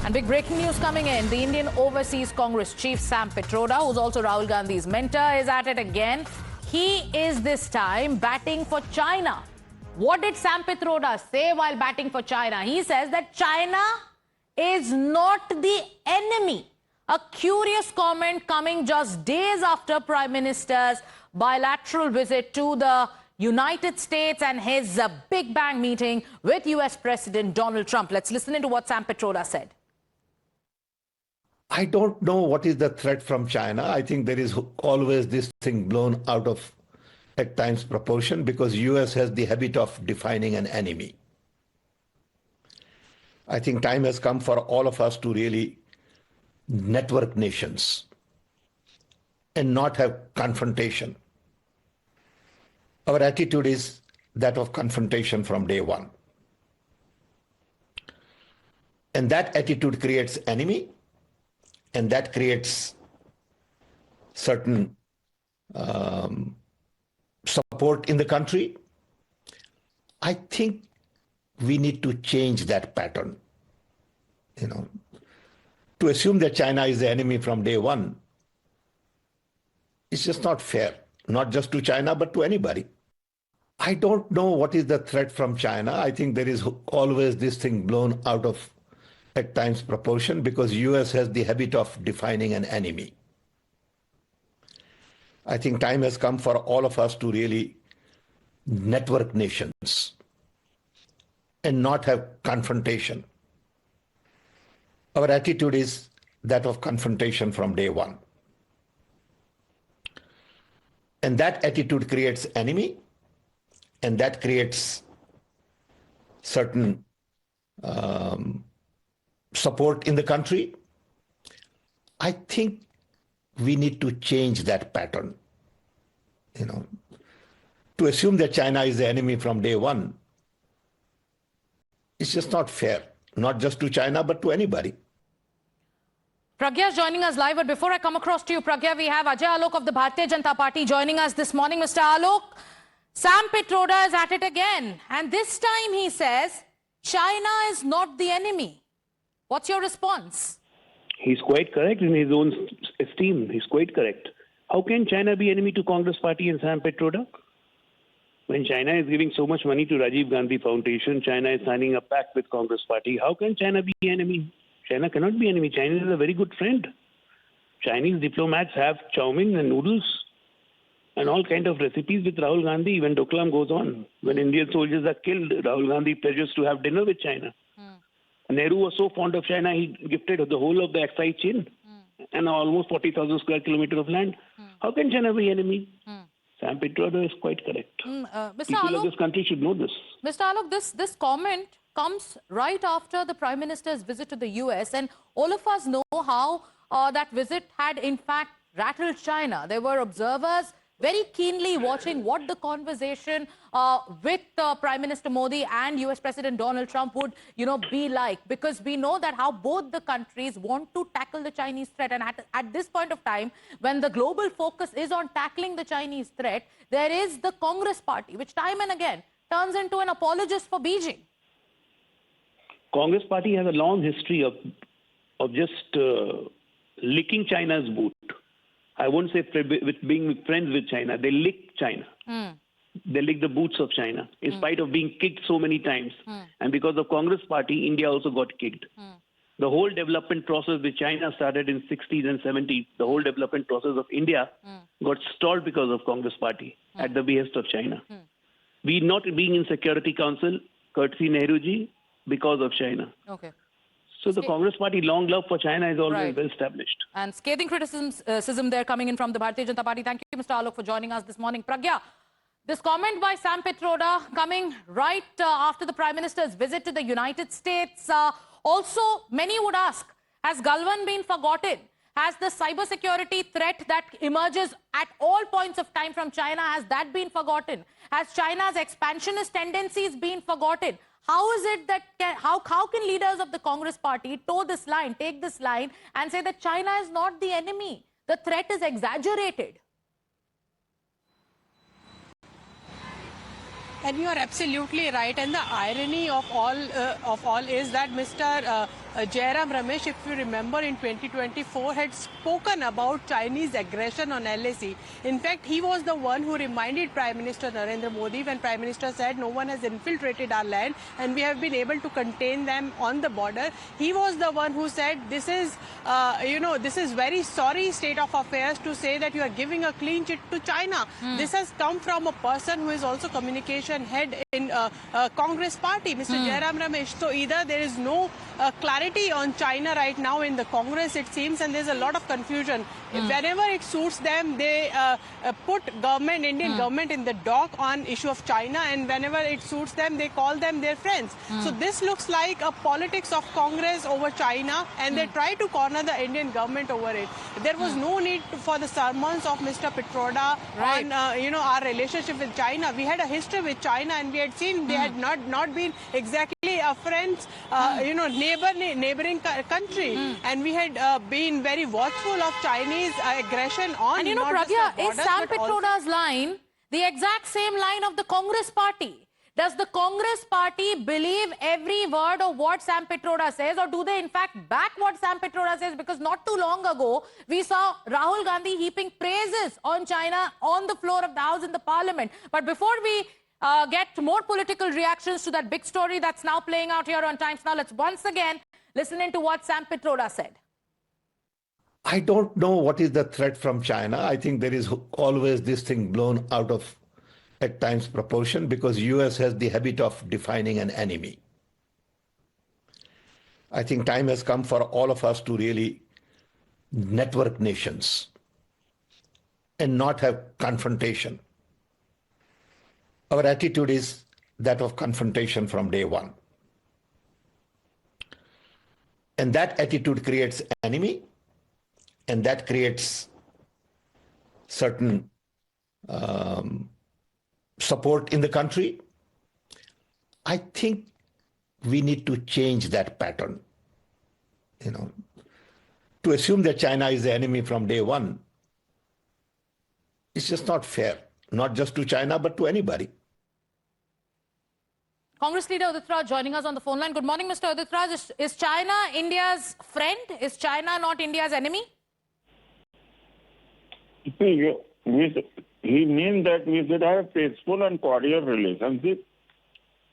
And big breaking news coming in. The Indian Overseas Congress chief Sam Pitroda, who's also Rahul Gandhi's mentor, is at it again. He is this time batting for China. What did Sam Pitroda say while batting for China? He says that China is not the enemy. A curious comment coming just days after Prime Minister's bilateral visit to the United States and his Big Bang meeting with US President Donald Trump. Let's listen into what Sam Pitroda said. I don't know what is the threat from China. I think there is always this thing blown out of, at times, proportion, because US has the habit of defining an enemy. I think time has come for all of us to really network nations and not have confrontation. Our attitude is that of confrontation from day one. And that attitude creates enemy, and that creates certain support in the country. I think we need to change that pattern. To assume that China is the enemy from day one, it's just not fair, not just to China, but to anybody. I don't know what is the threat from China. I think there is always this thing blown out of, at times, proportion, because US has the habit of defining an enemy. I think time has come for all of us to really network nations and not have confrontation. Our attitude is that of confrontation from day one. And that attitude creates enemy, and that creates certain support in the country. I think we need to change that pattern. To assume that China is the enemy from day one, it's just not fair, not just to China, but to anybody. Pragya is joining us live, but before I come across to you, Pragya, we have Ajay Alok of the Bharatiya Janata Party joining us this morning. Mr. Alok, Sam Pitroda is at it again, and this time he says China is not the enemy. What's your response? He's quite correct in his own esteem. He's quite correct. How can China be enemy to Congress Party and Sam Pitroda? When China is giving so much money to Rajiv Gandhi Foundation, China is signing a pact with Congress Party. How can China be enemy? China cannot be enemy. China is a very good friend. Chinese diplomats have chow mein and noodles and all kind of recipes with Rahul Gandhi when Doklam goes on. When Indian soldiers are killed, Rahul Gandhi pledges to have dinner with China. Nehru was so fond of China, he gifted the whole of the Aksai chain and almost 40,000 square kilometers of land. How can China be enemy? Sam Pitroda is quite correct. People of this country should know this. Mr. Alok, this comment comes right after the Prime Minister's visit to the US, and all of us know how that visit had in fact rattled China. There were observers very keenly watching what the conversation with Prime Minister Modi and US President Donald Trump would, be like, because we know that how both the countries want to tackle the Chinese threat. And at this point of time, when the global focus is on tackling the Chinese threat, there is the Congress Party, which time and again turns into an apologist for Beijing. Congress Party has a long history of just licking China's boot. I won't say with being friends with China. They lick China. They lick the boots of China, in spite of being kicked so many times. And because of Congress Party, India also got kicked. The whole development process with China started in 60s and 70s. The whole development process of India got stalled because of Congress Party at the behest of China. We not being in Security Council, courtesy Nehruji, because of China. Okay. So the Congress Party long love for China is always well established. And scathing criticism there coming in from the Bharatiya Janata Party. Thank you, Mr. Alok, for joining us this morning. Pragya, this comment by Sam Pitroda coming right after the Prime Minister's visit to the United States. Also, many would ask, has Galwan been forgotten? Has the cybersecurity threat that emerges at all points of time from China, has that been forgotten? Has China's expansionist tendencies been forgotten? How is it that, how can leaders of the Congress Party take this line and say that China is not the enemy? The threat is exaggerated. And you are absolutely right. And the irony of all is that Mr. Jairam Ramesh, if you remember, in 2024 had spoken about Chinese aggression on LAC. In fact, he was the one who reminded Prime Minister Narendra Modi when Prime Minister said no one has infiltrated our land and we have been able to contain them on the border. He was the one who said this is, this is very sorry state of affairs to say that you are giving a clean chit to China. This has come from a person who is also communication head in Congress party, Mr. Jairam Ramesh. So either there is no clarity on China right now in the Congress, it seems, and there's a lot of confusion. Whenever it suits them, they put government, Indian government in the dock on issue of China, and whenever it suits them, they call them their friends. So this looks like a politics of Congress over China, and they try to corner the Indian government over it. There was no need for the sermons of Mr. Pitroda on, our relationship with China. We had a history with China, and we had seen they had not been exactly a friends, neighboring country, and we had been very watchful of Chinese aggression on. And not just Pragya, the is borders, Sam but also- Pitroda's line the exact same line of the Congress party? Does the Congress party believe every word of what Sam Pitroda says, or do they in fact back what Sam Pitroda says? Because not too long ago, we saw Rahul Gandhi heaping praises on China on the floor of the House in the Parliament. But before we get more political reactions to that big story that's now playing out here on Times Now, let's once again listen into what Sam Pitroda said. I don't know what is the threat from China. I think there is always this thing blown out of, at times, proportion, because US has the habit of defining an enemy. I think time has come for all of us to really network nations and not have confrontation. Our attitude is that of confrontation from day one. And that attitude creates enemy, and that creates certain support in the country. I think we need to change that pattern. To assume that China is the enemy from day one, it's just not fair, not just to China, but to anybody. Congress leader Udit Raj joining us on the phone line. Good morning, Mr. Udit Raj. Is China India's friend? Is China not India's enemy? He means that we should have peaceful and cordial relationship.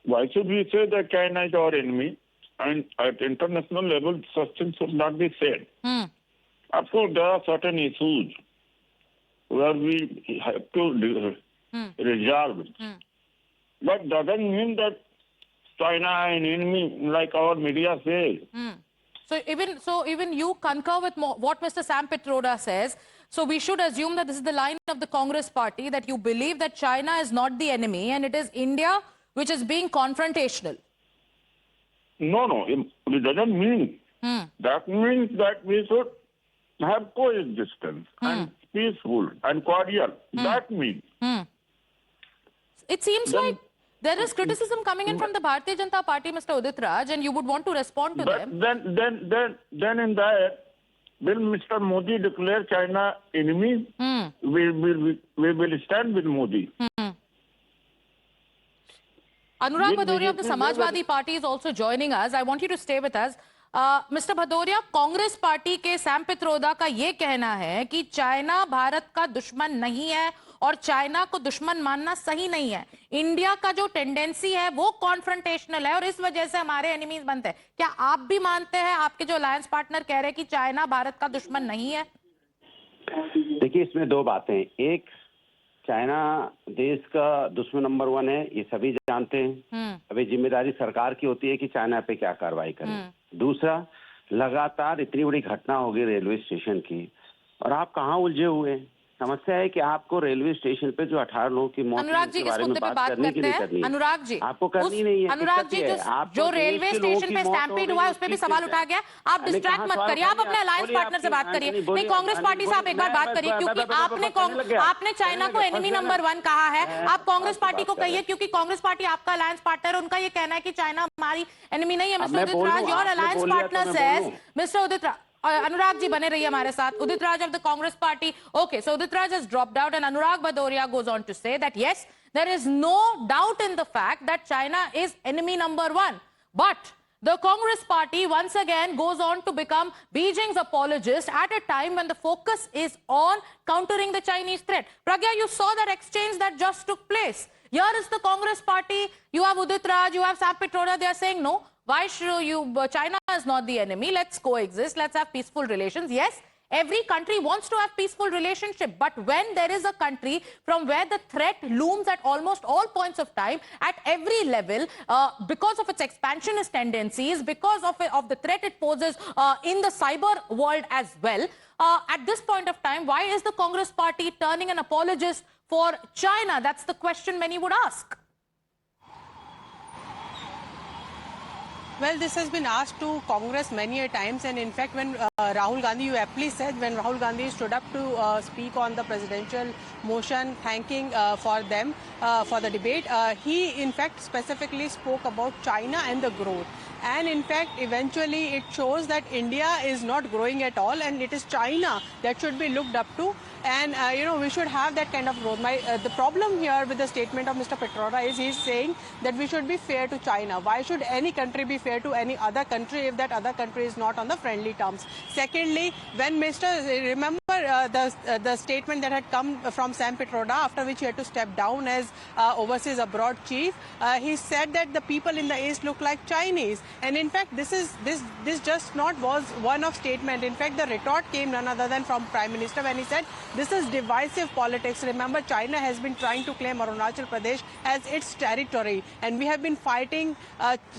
Why should we say that China is our enemy? And at international level, such things should not be said. Of course, there are certain issues where we have to resolve. But doesn't mean that China is an enemy, like our media says. So even you concur with what Mr. Sam Pitroda says. So we should assume that this is the line of the Congress party, that you believe that China is not the enemy and it is India which is being confrontational. No, it doesn't mean. That means that we should have coexistence and peaceful and cordial. That means. It seems like there is criticism coming in from the Bharatiya Janata Party, Mr. Udit Raj, and you would want to respond to them. Then in that, will Mr. Modi declare China enemy? We will stand with Modi. Anurag Bhadoria of the Samajwadi Party is also joining us. I want you to stay with us. Mr. Bhadoria, Congress party के Sam Pitroda का ये कहना है कि China Bharat का दुश्मन नहीं है और चाइना को दुश्मन मानना सही नहीं है. इंडिया का जो टेंडेंसी है वो कॉन्फ्रंटेशनल है और इस वजह से हमारे एनिमीज बनते हैं. क्या आप भी मानते हैं, आपके जो अलायंस पार्टनर कह रहे हैं कि चाइना भारत का दुश्मन नहीं है? देखिए, इसमें दो बातें. एक, चाइना देश का दुश्मन नंबर 1 है, ये सभी जानते हैं. अभी जिम्मेदारी सरकार की होती है कि चाइना पे क्या कार्रवाई करे. दूसरा, लगातार इतनी बड़ी घटना होगी रेलवे स्टेशन की और आप कहाँ उलझे हुए हैं. समस्या है कि आपको रेलवे स्टेशन पे जो 18 लोगों की मौत अनुराग जी किस मुद्दे पे बात करते हैं? अनुराग जी, आपको करनी नहीं है. अनुराग जी, जो रेलवे स्टेशन पे स्टैम्पीड हुआ है उस पे भी सवाल उठा गया. आप डिस्ट्रैक्ट मत करिए, आप अपने अलायंस पार्टनर से बात करिए. नहीं, कांग्रेस पार्टी से आप एक बार बात करिए, क्योंकि आपने चाइना को एनिमी नंबर 1 कहा है. आप कांग्रेस पार्टी को कहिए, क्योंकि कांग्रेस पार्टी आपका अलायंस पार्टनर, उनका ये कहना है कि चाइना हमारी एनिमी नहीं है. Mister Udit Raj, your alliance partner says, mister Udit Raj, Anurag ji bane rahiye hamare saath. Udit Raj of the Congress party. Okay, so Udit Raj has dropped out and Anurag Bhadoria goes on to say that yes, there is no doubt in the fact that China is enemy number 1. But The Congress party once again goes on to become Beijing's apologist at a time when the focus is on countering the Chinese threat. Pragya, you saw that exchange that just took place. Here is the Congress party. You have Udit Raj, you have Sam Pitroda. They are saying, no, why should you? China is not the enemy. Let's coexist. Let's have peaceful relations. Yes, every country wants to have peaceful relationship. But when there is a country from where the threat looms at almost all points of time, at every level, because of its expansionist tendencies, because of the threat it poses in the cyber world as well, at this point of time, why is the Congress party turning an apologist for China? That's the question many would ask. Well, this has been asked to Congress many a times, and in fact, when Rahul Gandhi, you aptly said, when Rahul Gandhi stood up to speak on the presidential motion, thanking for them for the debate, he in fact specifically spoke about China and the growth. And in fact, eventually it shows that India is not growing at all, and it is China that should be looked up to. And, we should have that kind of growth. The problem here with the statement of Mr. Pitroda is he's saying that we should be fair to China. Why should any country be fair to any other country if that other country is not on the friendly terms? Secondly, when remember the statement that had come from Sam Pitroda, after which he had to step down as overseas abroad chief, he said that the people in the East look like Chinese. And in fact, this just not was one of statement. In fact, the retort came none other than from Prime Minister when he said, this is divisive politics. Remember, China has been trying to claim Arunachal Pradesh as its territory, and we have been fighting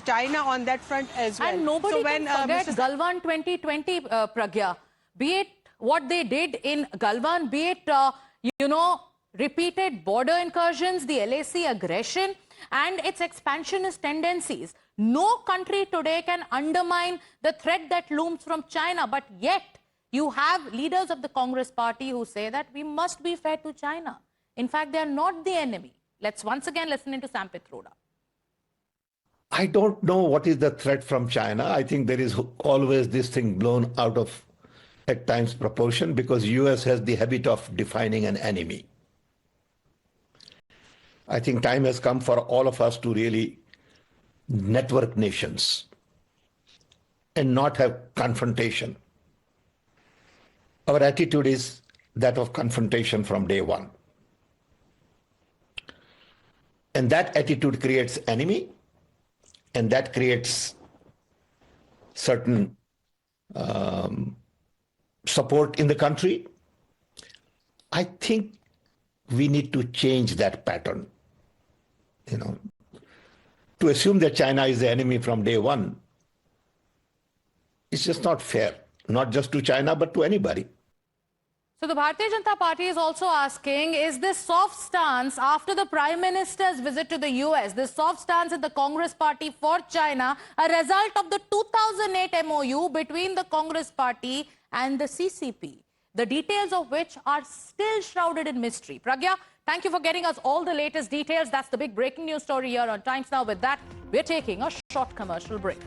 China on that front as well. And nobody can forget Galwan 2020, Pragya. Be it what they did in Galwan, be it, repeated border incursions, the LAC aggression, and its expansionist tendencies. No country today can undermine the threat that looms from China, but yet you have leaders of the Congress party who say that we must be fair to China. In fact, they are not the enemy. Let's once again listen to Sam Pitroda. I don't know what is the threat from China. I think there is always this thing blown out of, at times, proportion, because US has the habit of defining an enemy. I think time has come for all of us to really network nations and not have confrontation. Our attitude is that of confrontation from day one. And that attitude creates enemy, and that creates certain support in the country. I think we need to change that pattern. To assume that China is the enemy from day one, it's just not fair, not just to China, but to anybody. So the Bharatiya Janata Party is also asking, is this soft stance after the Prime Minister's visit to the US, this soft stance in the Congress Party for China, a result of the 2008 MOU between the Congress Party and the CCP, the details of which are still shrouded in mystery? Pragya, thank you for getting us all the latest details. That's the big breaking news story here on Times Now. With that, we're taking a short commercial break.